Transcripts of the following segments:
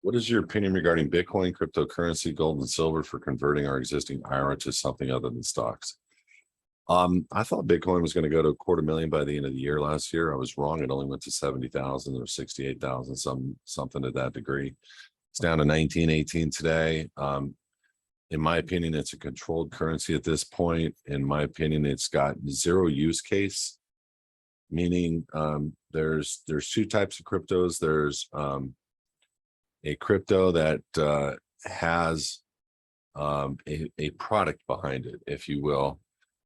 What is your opinion regarding Bitcoin, cryptocurrency, gold, and silver for converting our existing IRA to something other than stocks? I thought Bitcoin was going to go to 250,000 by the end of the year last year. I was wrong. It only went to 70,000 or 68,000, something to that degree. It's down to 1918 today. In my opinion, it's a controlled currency at this point. In my opinion, it's got zero use case, meaning there's two types of cryptos. There's a crypto that has a product behind it, if you will,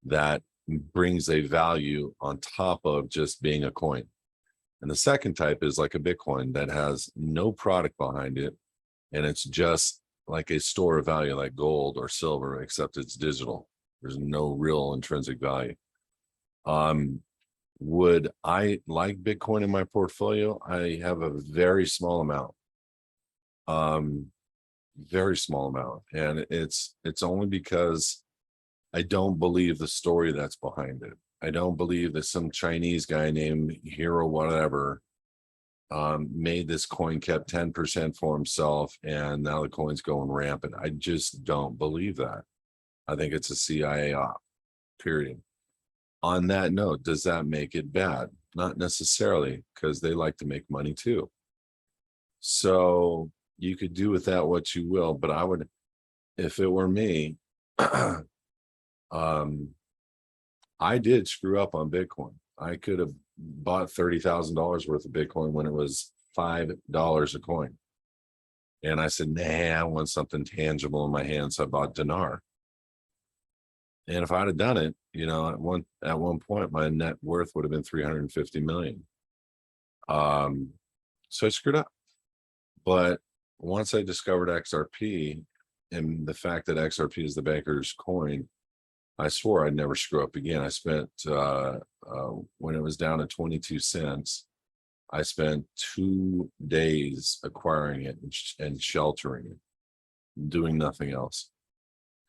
that brings a value on top of just being a coin. And the second type is like a Bitcoin that has no product behind it, and it's just like a store of value like gold or silver, except it's digital. There's no real intrinsic value. Would I like Bitcoin in my portfolio? I have a very small amount. Very small amount, and it's only because I don't believe the story that's behind it. I don't believe that some Chinese guy named Hero whatever made this coin, kept 10% for himself, and now the coin's going rampant. I just don't believe that. I think it's a CIA op, period. On that note, does that make it bad? Not necessarily, because they like to make money too. So you could do with that what you will, but I would, if it were me, I did screw up on Bitcoin. I could have bought $30,000 worth of Bitcoin when it was $5 a coin. And I said, nah, I want something tangible in my hands. So I bought dinar. And if I'd have done it, at one point, my net worth would have been 350 million. So I screwed up. But once I discovered XRP and the fact that XRP is the banker's coin, I swore I'd never screw up again. I spent, when it was down to 22 cents, I spent 2 days acquiring it and sheltering it, doing nothing else.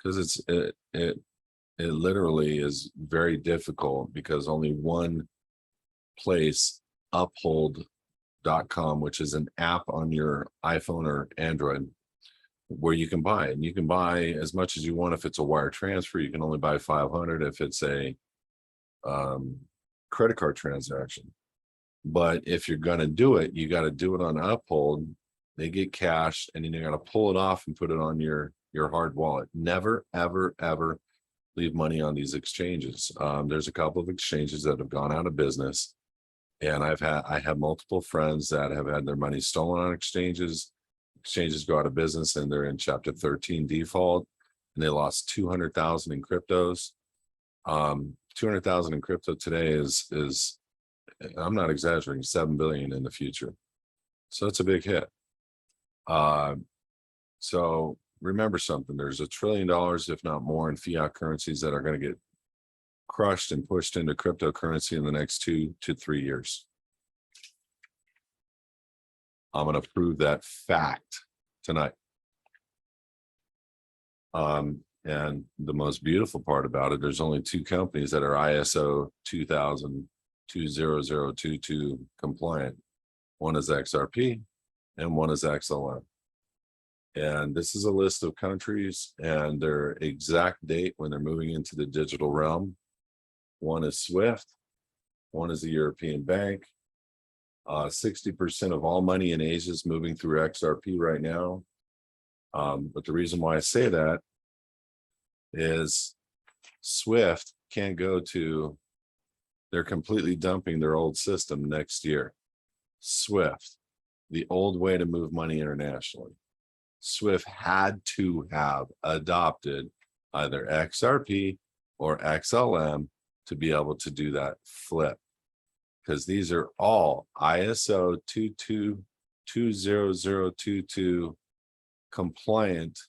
Because it literally is very difficult, because only one place, Uphold.com, which is an app on your iPhone or Android, where you can buy it. And you can buy as much as you want. If it's a wire transfer, you can only buy 500. If it's a credit card transaction. But if you're going to do it, you got to do it on Uphold. They get cash, and then you got to pull it off and put it on your hard wallet. Never, ever, ever leave money on these exchanges. There's a couple of exchanges that have gone out of business. And I have multiple friends that have had their money stolen on exchanges. Exchanges go out of business and they're in Chapter 13 default, and they lost 200,000 in cryptos. 200,000 in crypto today is, I'm not exaggerating, 7 billion in the future. So it's a big hit. So remember something, there's $1 trillion, if not more, in fiat currencies that are going to get crushed and pushed into cryptocurrency in the next 2 to 3 years. I'm going to prove that fact tonight. And the most beautiful part about it, there's only 2 companies that are ISO 20022 compliant. One is XRP and one is XLM. And this is a list of countries and their exact date when they're moving into the digital realm. One is SWIFT, one is the European Bank. 60% of all money in Asia is moving through XRP right now. But the reason why I say that is SWIFT can't go to, they're completely dumping their old system next year. SWIFT, the old way to move money internationally. SWIFT had to have adopted either XRP or XLM to be able to do that flip, because these are all ISO 20022 compliant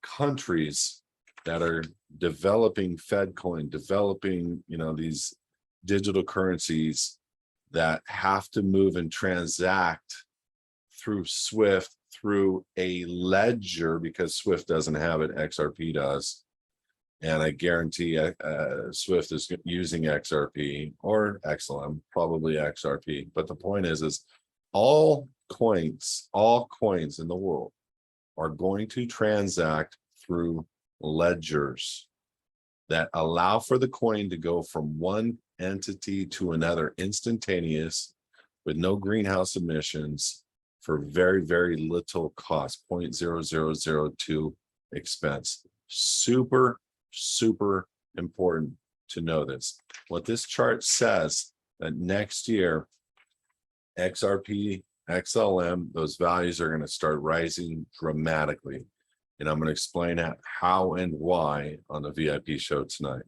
countries that are developing FedCoin, developing these digital currencies that have to move and transact through SWIFT, through a ledger, because SWIFT doesn't have it, XRP does. And I guarantee SWIFT is using XRP or XLM, probably XRP. But the point is all coins in the world are going to transact through ledgers that allow for the coin to go from one entity to another instantaneous with no greenhouse emissions for very, very little cost, 0.0002 expense. Super, super important to know this. What this chart says that next year, XRP, XLM, those values are going to start rising dramatically. And I'm going to explain how and why on the VIP show tonight.